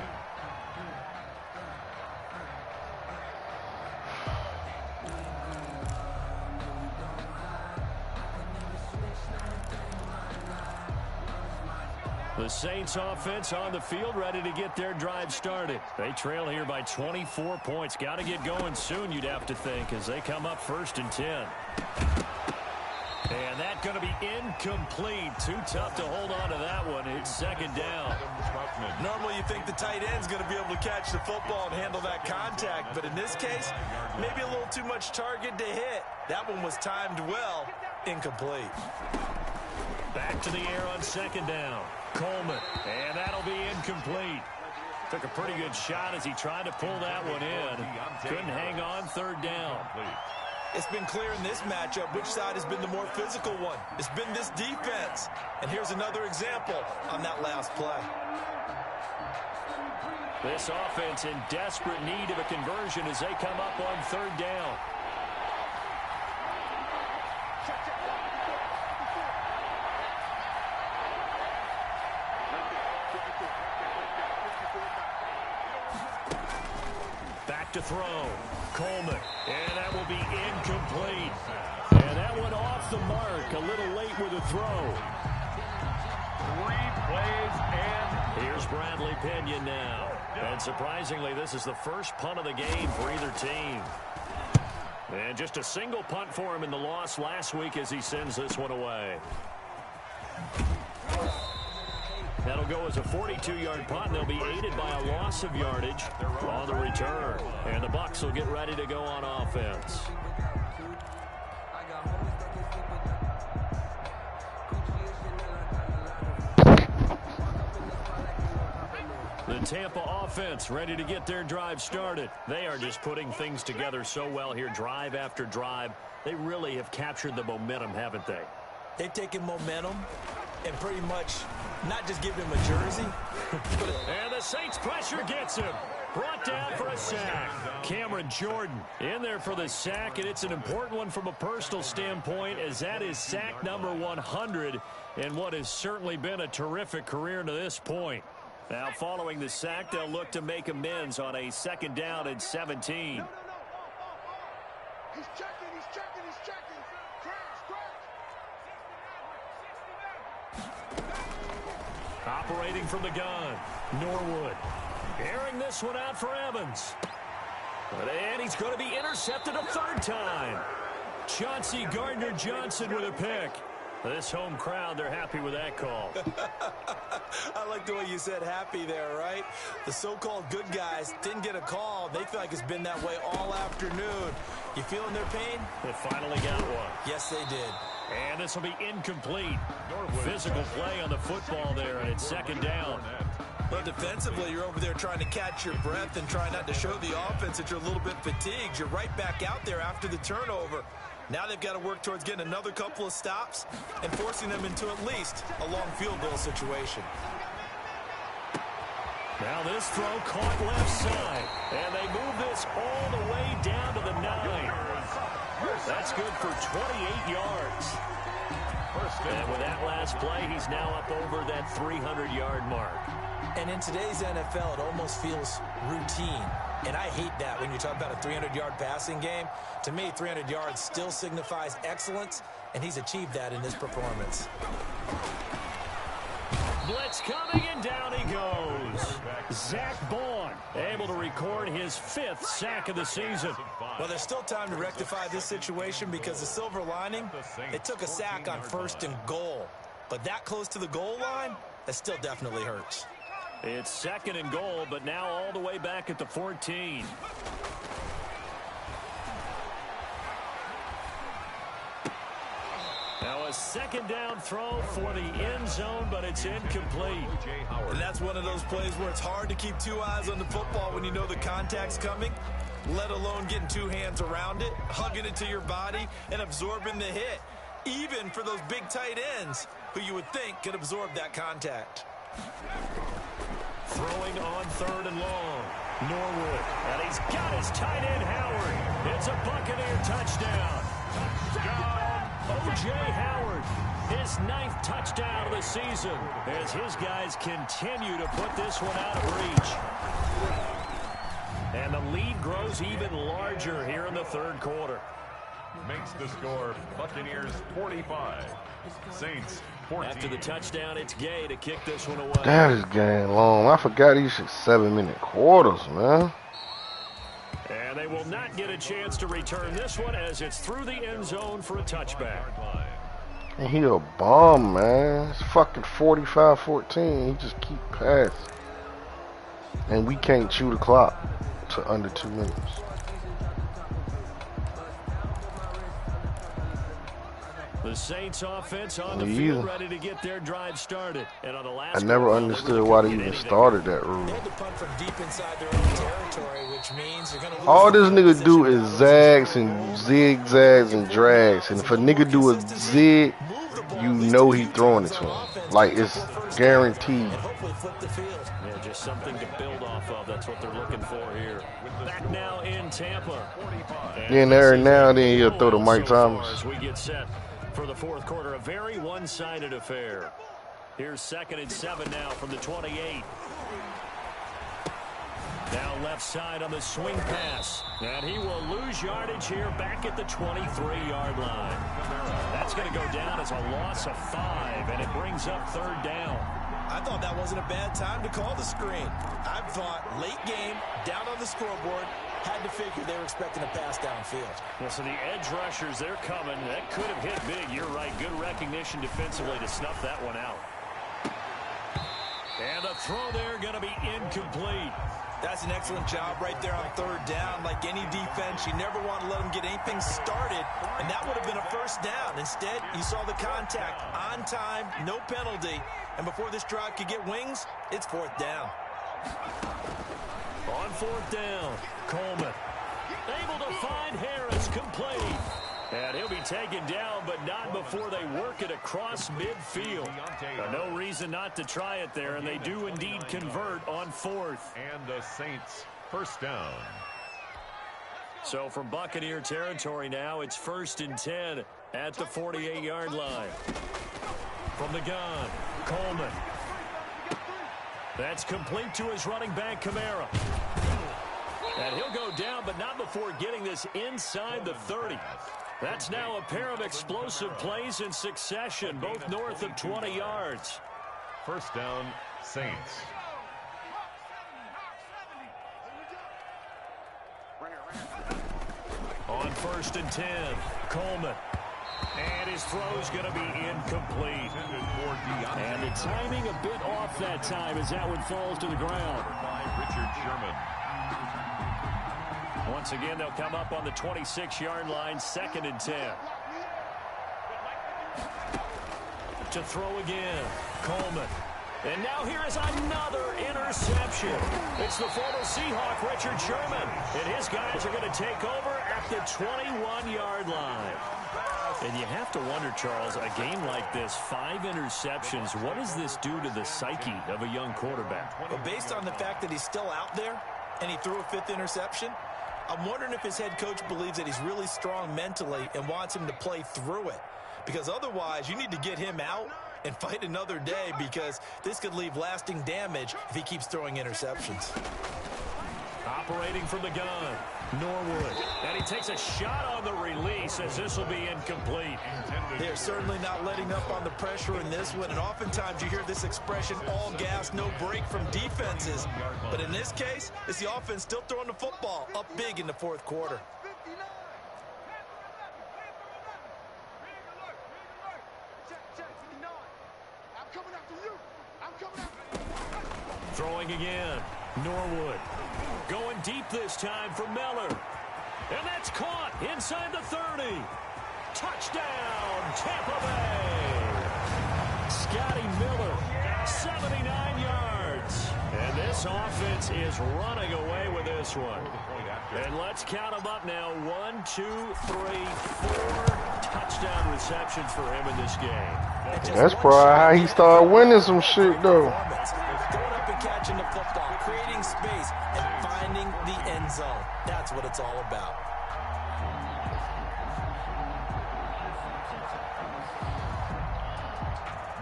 The Saints offense on the field, ready to get their drive started. They trail here by 24 points. Got to get going soon, you'd have to think, as they come up 1st and 10. And that's going to be incomplete. Too tough to hold on to that one. It's second down. Normally you think the tight end's going to be able to catch the football and handle that contact, but in this case, maybe a little too much target to hit. That one was timed well. Incomplete. Back to the air on second down. Coleman, and that'll be incomplete. Took a pretty good shot as he tried to pull that one in. Couldn't hang on, third down. It's been clear in this matchup which side has been the more physical one. It's been this defense. And here's another example on that last play. This offense in desperate need of a conversion as they come up on third down. Back to throw. Coleman. And that will be incomplete. And that one off the mark. A little late with a throw. 3 plays and here's Bradley Pinion now. And surprisingly, this is the first punt of the game for either team. And just a single punt for him in the loss last week as he sends this one away. That'll go as a 42-yard punt, and they'll be aided by a loss of yardage on the return. And the Bucs will get ready to go on offense. The Tampa offense ready to get their drive started. They are just putting things together so well here, drive after drive. They really have captured the momentum, haven't they? They've taken momentum and pretty much not just give him a jersey. And the Saints pressure gets him. Brought down for a sack. Cameron Jordan in there for the sack, and it's an important one from a personal standpoint as that is sack number 100 in what has certainly been a terrific career to this point. Now following the sack, they'll look to make amends on a second down and 17. He's checking. Operating from the gun, Norwood. Airing this one out for Evans. And he's going to be intercepted a third time. Chauncey Gardner-Johnson with a pick. This home crowd, they're happy with that call. I like the way you said happy there, right? The so-called good guys didn't get a call. They feel like it's been that way all afternoon. You feeling their pain? They finally got one. Yes, they did. And this will be incomplete. Physical play on the football there, and it's second down. But defensively, you're over there trying to catch your breath and try not to show the offense that you're a little bit fatigued. You're right back out there after the turnover. Now they've got to work towards getting another couple of stops and forcing them into at least a long field goal situation. Now this throw caught left side, and they move this all the way down to the 9. That's good for 28 yards. And with that last play, he's now up over that 300-yard mark. And in today's NFL, it almost feels routine. And I hate that when you talk about a 300-yard passing game. To me, 300 yards still signifies excellence, and he's achieved that in this performance. Blitz coming, and down he goes. Zach Bond able to record his 5th sack of the season. Well, there's still time to rectify this situation because the silver lining, they took a sack on 1st and goal. But that close to the goal line, that still definitely hurts. It's 2nd and goal, but now all the way back at the 14. Now a second down throw for the end zone, but it's incomplete. And that's one of those plays where it's hard to keep 2 eyes on the football when you know the contact's coming, let alone getting 2 hands around it, hugging it to your body, and absorbing the hit, even for those big tight ends who you would think could absorb that contact. Throwing on 3rd and long. Norwood. And he's got his tight end, Howard. It's a Buccaneer touchdown. O.J. Howard, his 9th touchdown of the season as his guys continue to put this one out of reach. And the lead grows even larger here in the 3rd quarter. Makes the score Buccaneers 45, Saints 14. After the touchdown, it's Gay to kick this one away. That is getting long. I forgot these 7-minute quarters, man. And they will not get a chance to return this one as it's through the end zone for a touchback. And he a bomb, man. It's fucking 45-14. He just keep passing. And we can't chew the clock to under 2 minutes. The Saints offense on the field ready to get their drive started. And on the last I never understood why they even started that rule. They had to punt from deep inside their own territory, which means they're going to lose. All this nigga do is zags and zigzags and drags. And if a nigga do a zig, you know he throwing it to him. Like, it's guaranteed. Yeah, just something to build off of. That's what they're looking for here. Back now in Tampa. And every now and then he'll throw to Mike Thomas. As we get set for the fourth quarter, a very one-sided affair. Here's 2nd and 7 now from the 28. Now left side on the swing pass. And he will lose yardage here back at the 23-yard line. That's going to go down as a loss of 5, and it brings up 3rd down. I thought that wasn't a bad time to call the screen. I thought late game, down on the scoreboard, had to figure they were expecting a pass downfield. Well, so the edge rushers, they're coming. That could have hit big. You're right. Good recognition defensively to snuff that one out. And the throw there going to be incomplete. That's an excellent job right there on 3rd down. Like any defense, you never want to let them get anything started, and that would have been a 1st down. Instead, you saw the contact on time, no penalty, and before this drive could get wings, it's 4th down. On 4th down, Coleman able to find Harris, complete. And he'll be taken down, but not before they work it across midfield. No reason not to try it there, and they do indeed convert on 4th. And the Saints 1st down. So from Buccaneer territory now, it's 1st and 10 at the 48-yard line. From the gun, Coleman. That's complete to his running back, Kamara. And he'll go down, but not before getting this inside the 30. That's now a pair of explosive plays in succession, both north of 20 yards. 1st down, Saints. On 1st and 10, Coleman. And his throw's going to be incomplete. And the timing a bit off that time as that one falls to the ground. Richard Sherman. Once again, they'll come up on the 26-yard line, 2nd and 10. To throw again, Coleman. And now here is another interception. It's the former Seahawk, Richard Sherman. And his guys are going to take over at the 21-yard line. And you have to wonder, Charles, a game like this, 5 interceptions, what does this do to the psyche of a young quarterback? Well, based on the fact that he's still out there and he threw a 5th interception, I'm wondering if his head coach believes that he's really strong mentally and wants him to play through it. Because otherwise, you need to get him out and fight another day, because this could leave lasting damage if he keeps throwing interceptions. Operating from the gun, Norwood. And he takes a shot on the release as this will be incomplete. They're certainly not letting up on the pressure in this one, and oftentimes you hear this expression, all gas, no break from defenses. But in this case, it's the offense still throwing the football up big in the 4th quarter. Throwing again, Norwood. Going deep this time for Miller. And that's caught inside the 30. Touchdown, Tampa Bay. Scotty Miller, 79 yards. And this offense is running away with this one. And let's count them up now. 1, 2, 3, 4 touchdown receptions for him in this game. That's probably how he started winning some shit, though. Going up and catching the football, creating space, and finding the end zone. That's what it's all about.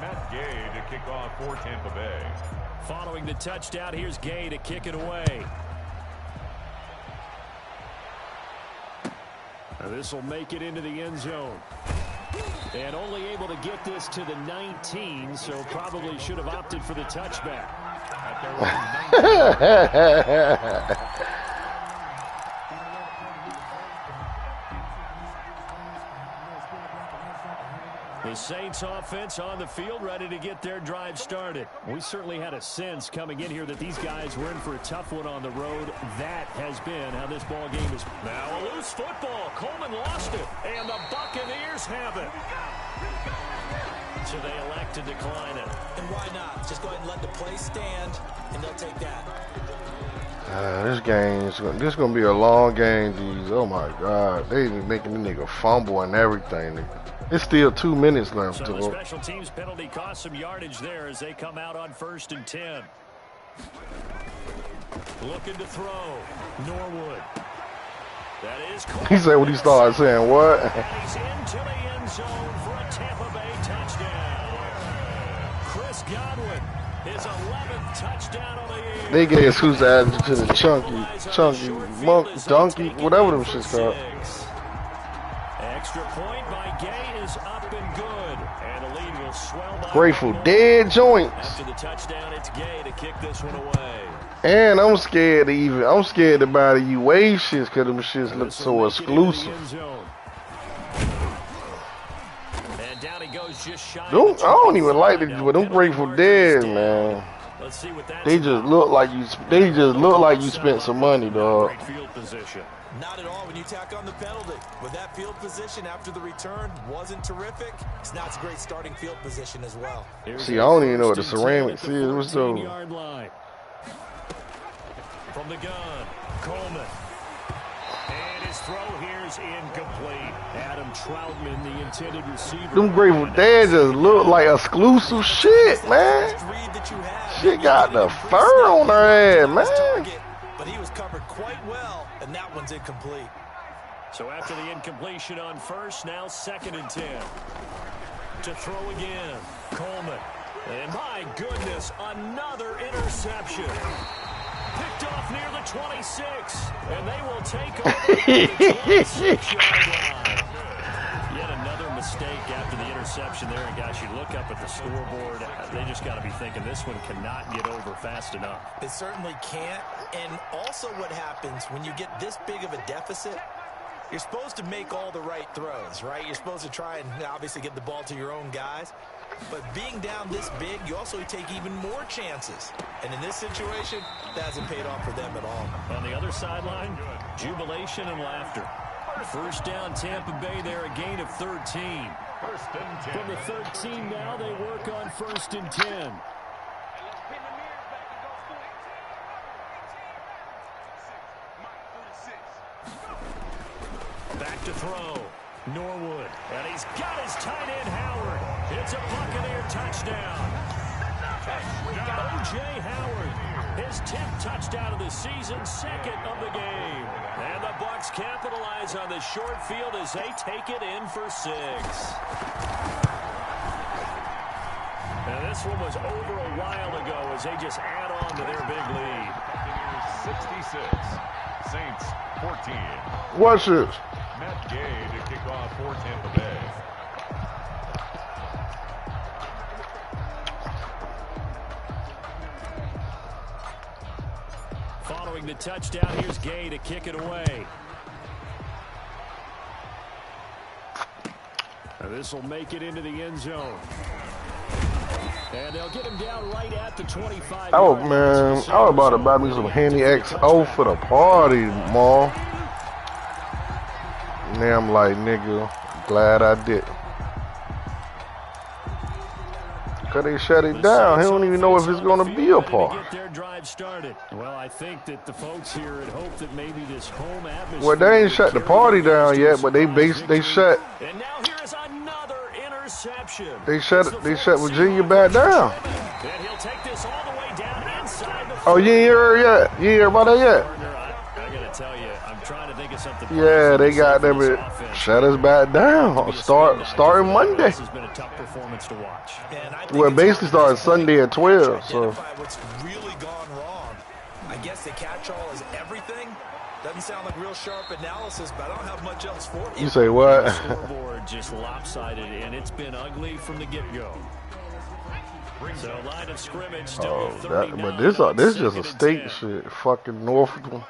Matt Gay to kick off for Tampa Bay. Following the touchdown, here's Gay to kick it away. This will make it into the end zone. And only able to get this to the 19, so probably should have opted for the touchback. The The Saints offense on the field, ready to get their drive started. We certainly had a sense coming in here that these guys were in for a tough one on the road. That has been how this ball game is. Now a loose football. Coleman lost it, and the Buccaneers have it. So they elect to decline it. And why not? Just go ahead and let the play stand, and they'll take that. This gonna be a long game, D's. Oh my God, they be making the nigga fumble and everything. Nigga. It's still 2 minutes left. So the special teams penalty cost some yardage there as they come out on 1st and 10. Looking to throw. Norwood. That is Coleman. He said when he started saying what? And he's into the end zone for a Tampa Bay touchdown. Chris Godwin, his 11th touchdown of the year. They gave who's added to the chunky monk, donkey, whatever them shit's called. Extra point by Gay is up and good. And the lead will swell by Grateful Dead joints. After the touchdown, it's Gay to kick this one away. And I'm scared to buy the UA shits because them shits look so exclusive. And down he goes just shy. I don't even like it, but them Grateful Dead, man. Let's see what They just look like you spent some money, dog. Great field position. Not at all when you tack on the penalty. With that field position after the return wasn't terrific. It's not a great starting field position as well. See, I don't even know what the ceramics is. What's those? From the gun, Coleman. And his throw here's incomplete. Adam Troutman, the intended receiver. Them Grateful Dead just look like exclusive shit, man. Shit got the fur on her ass, man. But he was covered quite well, and that one's incomplete. So after the incompletion on 1st, now 2nd and 10. To throw again, Coleman. And my goodness, another interception. Picked off near the 26, and they will take over the 26-yard line. Yet another mistake after the interception there, and guys, you look up at the scoreboard, they just got to be thinking this one cannot get over fast enough. It certainly can't, and also what happens when you get this big of a deficit, you're supposed to make all the right throws, right? You're supposed to try and obviously get the ball to your own guys. But being down this big, you also take even more chances. And in this situation, that hasn't paid off for them at all. On the other sideline, jubilation and laughter. 1st down, Tampa Bay there, a gain of 13. 1st and 10. From the 13 now, they work on 1st and 10. Back to throw. Norwood. And he's got his tight end, Howard. It's a Buccaneer touchdown. O.J. Howard, his 10th touchdown of the season, 2nd of the game. And the Bucs capitalize on the short field as they take it in for 6. And this one was over a while ago as they just add on to their big lead. Buccaneers 66, Saints 14. Watch this. Matt Gay to kick off for Tampa Bay. Following the touchdown, here's Gay to kick it away. This will make it into the end zone. And they'll get him down right at the 25. Oh, man. I was about to buy me some Henny XO for the party, Mom. Now I'm like, nigga, glad I did. Because they shut it down. He don't even know if it's going to be a part. Well, I think that the folks here had hoped that maybe this home atmosphere. Well, they ain't shut the party down yet, but they shut. And now here is another interception. They shut Virginia back down. And he'll take this all the way down inside the. Oh, you ain't heard yet? You ain't heard about that yet? I gotta tell you, I'm trying to think of something. Yeah, they got them. Shut us back down. Starting Monday. This has been a tough performance to watch. Well, basically starting Sunday at 12. So. What's really gone wrong? I guess the catch-all is everything. Doesn't sound like real sharp analysis, but I don't have much else for you. You say what? The scoreboard just lopsided, and it's been ugly from the get-go. So line of scrimmage still at 39. But this just a state shit. Fucking Norfolk.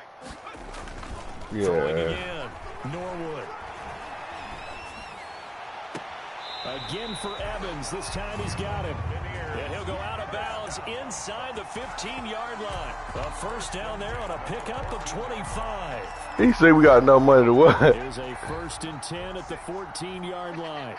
Yeah. Norwood. Again for Evans. This time he's got him. And he'll go out of bounds inside the 15-yard line. A first down there on a pickup of 25. He said we got enough money to what? Here's a 1st and 10 at the 14-yard line.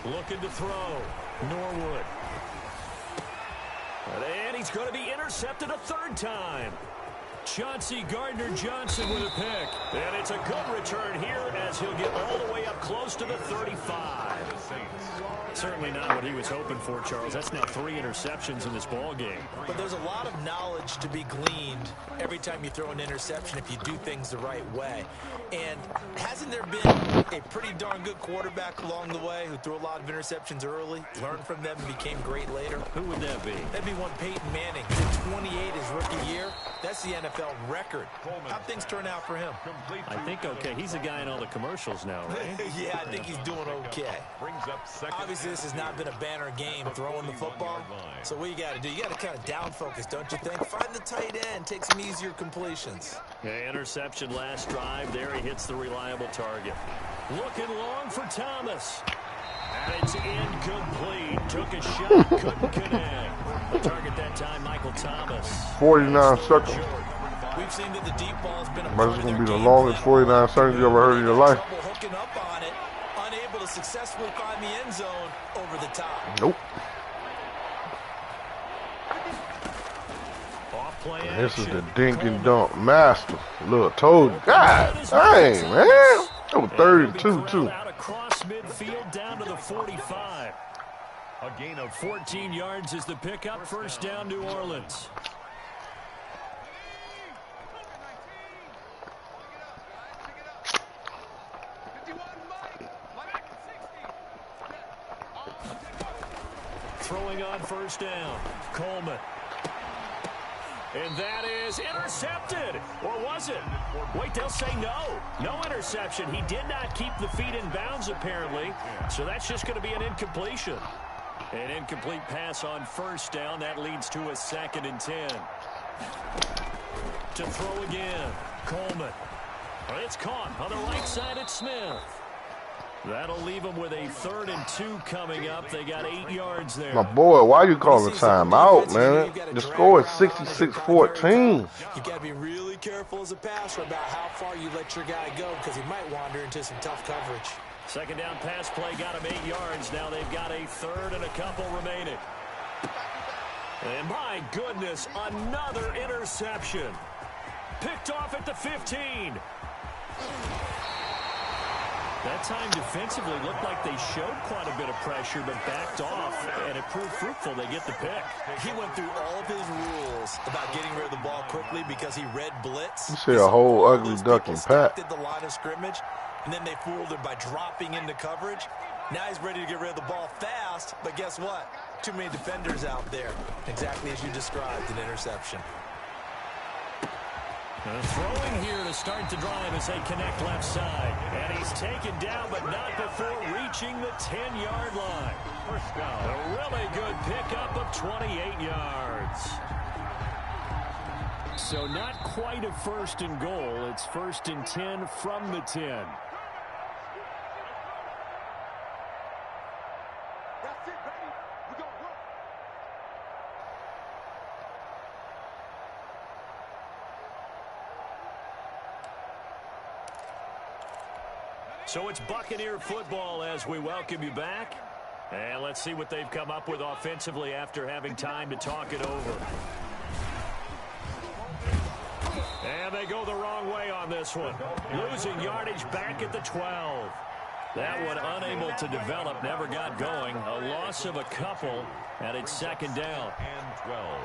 Looking to throw. Norwood. And he's going to be intercepted a 3rd time. Chauncey Gardner-Johnson with a pick. And it's a good return here as he'll get all the way up close to the 35. Certainly not what he was hoping for, Charles. That's now 3 interceptions in this ball game. But there's a lot of knowledge to be gleaned every time you throw an interception if you do things the right way. And hasn't there been a pretty darn good quarterback along the way who threw a lot of interceptions early, learned from them, and became great later? Who would that be? That'd be one Peyton Manning. He did 28 his rookie year. That's the NFL record. How'd things turn out for him? I think okay. He's a guy in all the commercials now, right? Yeah, I think he's doing okay. Obviously, this has not been a banner game throwing the football. So what you got to do, you got to kind of down focus, don't you think? Find the tight end, take some easier completions. Yeah, interception last drive. There he hits the reliable target. Looking long for Thomas. And it's incomplete. Took a shot, couldn't connect. The target that time, Michael Thomas. 49 seconds. We've seen that the deep ball's been a That's part of going their to be the game longest plan. 49 seconds you ever heard in your life. Trouble hooking up on it, unable to successfully find the end zone over the top. Nope. Off play And this is action. the dink and dunk master. Look, told you. God dang, man. That was 32, too. Out across midfield down to the 45. A gain of 14 yards is the pickup. First down, New Orleans. Throwing on first down. Coleman. And that is intercepted. Or was it? Wait, they'll say no. No interception. He did not keep the feet in bounds, apparently. So that's just going to be an incompletion. An incomplete pass on first down. That leads to a 2nd and 10. To throw again. Coleman. It's caught on the right side at Smith. That'll leave them with a 3rd and 2 coming up. They got 8 yards there. My boy, why you calling timeout, man? The score is 66-14. You got to be really careful as a passer about how far you let your guy go because he might wander into some tough coverage. 2nd down pass play got him 8 yards. Now they've got a 3rd and a couple remaining. And my goodness, another interception. Picked off at the 15. That time defensively looked like they showed quite a bit of pressure but backed off, and it proved fruitful. They get the pick. He went through all of his rules about getting rid of the ball quickly because he read blitz. You see a whole ugly duck and pat. Did the line of scrimmage, and then they fooled him by dropping into coverage. Now he's ready to get rid of the ball fast, but guess what? Too many defenders out there. Exactly as you described, an interception. Throwing here to start the drive as they connect left side. And he's taken down, but not before reaching the 10-yard line. First down. A really good pickup of 28 yards. So not quite a 1st and goal. It's 1st and 10 from the 10. That's it, baby. We're going to work. So it's Buccaneer football as we welcome you back. And let's see what they've come up with offensively after having time to talk it over. And they go the wrong way on this one. Losing yardage back at the 12. That one unable to develop, never got going. A loss of a couple, and it's 2nd down. and 12.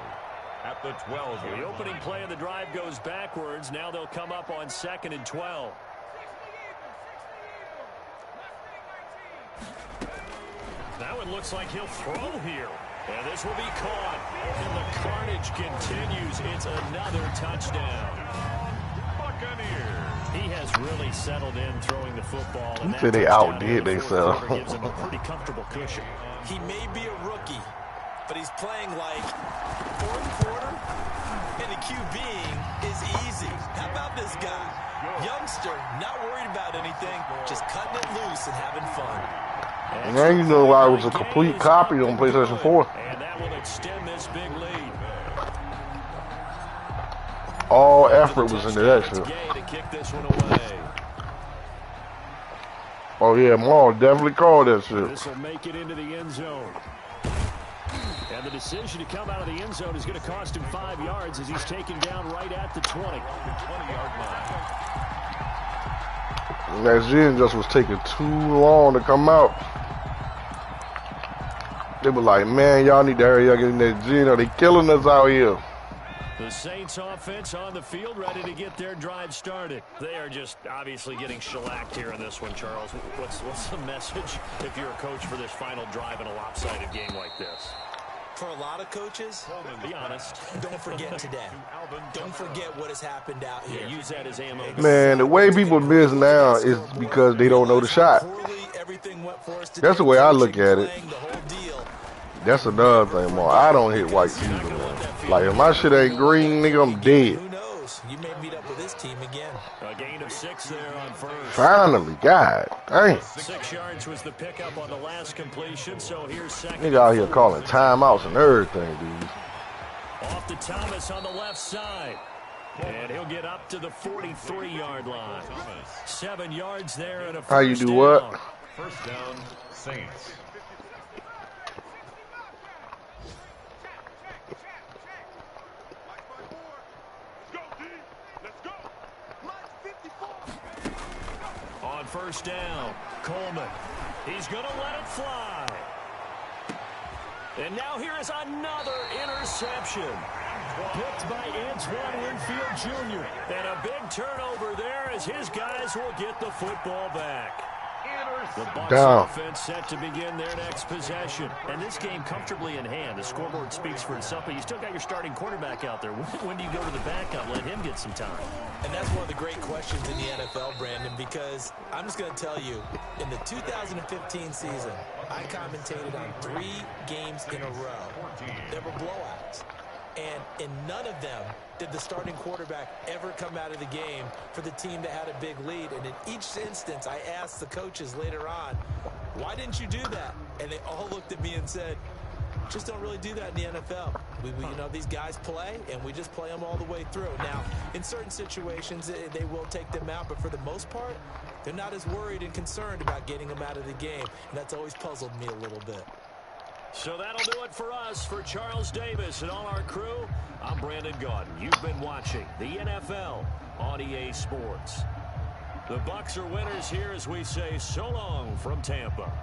At the 12. The opening play of the drive goes backwards. Now they'll come up on 2nd and 12. That one looks like he'll throw here. And this will be caught. And the carnage continues. It's another touchdown. Buccaneers. He has really settled in throwing the football. And You said they outdid themselves. gives him a pretty comfortable cushion. He may be a rookie, but he's playing like 4th quarter And the QBing is easy. How about this guy? Youngster, not worried about anything, just cutting it loose and having fun. And now you know why it was a complete copy on PlayStation 4. And that will extend this big lead. All effort was into that shit. To kick this one away. Oh yeah, Maul definitely called that shit. This will make it into the end zone. And the decision to come out of the end zone is going to cost him 5 yards as he's taken down right at the 20. 20-yard line. That Jin just was taking too long to come out. They were like, man, y'all need to hurry up getting that Jin or they killing us out here. The Saints offense on the field ready to get their drive started. They are just obviously getting shellacked here in this one, Charles. What's the message if you're a coach for this final drive in a lopsided game like this? For a lot of coaches, Be honest. don't forget today. Don't forget what has happened out here. Yeah, use that as ammo. Man, the way people miss now is because they don't know the shot. That's the way I look at it. That's another thing, Mark. I don't hit white either, man. Like, if my shit ain't green, nigga, I'm dead. Who knows? You may meet up with this team again. A gain of 6 there on first. Finally, God dang. 6 yards was the pickup on the last completion, so here's second. Nigga out here calling timeouts and everything, dude. Off to Thomas on the left side. And he'll get up to the 43-yard line. 7 yards there and a first How you do down. what? First down, Saints. On first down, Coleman. He's going to let it fly. And now here is another interception. Picked by Antoine Winfield Jr. And a big turnover there as his guys will get the football back. The Bucs offense set to begin their next possession. And this game comfortably in hand. The scoreboard speaks for itself, but you still got your starting quarterback out there. When do you go to the backup? Let him get some time. And that's one of the great questions in the NFL, Brandon, because I'm just going to tell you, in the 2015 season, I commentated on 3 games in a row. There were blowouts. And in none of them did the starting quarterback ever come out of the game for the team that had a big lead. And in each instance, I asked the coaches later on, why didn't you do that? And they all looked at me and said, just don't really do that in the NFL. You know, these guys play, and we just play them all the way through. Now, in certain situations, they will take them out, but for the most part, they're not as worried and concerned about getting them out of the game. And that's always puzzled me a little bit. So that'll do it for us. For Charles Davis and all our crew, I'm Brandon Gaudin. You've been watching the NFL on EA Sports. The Bucs are winners here as we say so long from Tampa.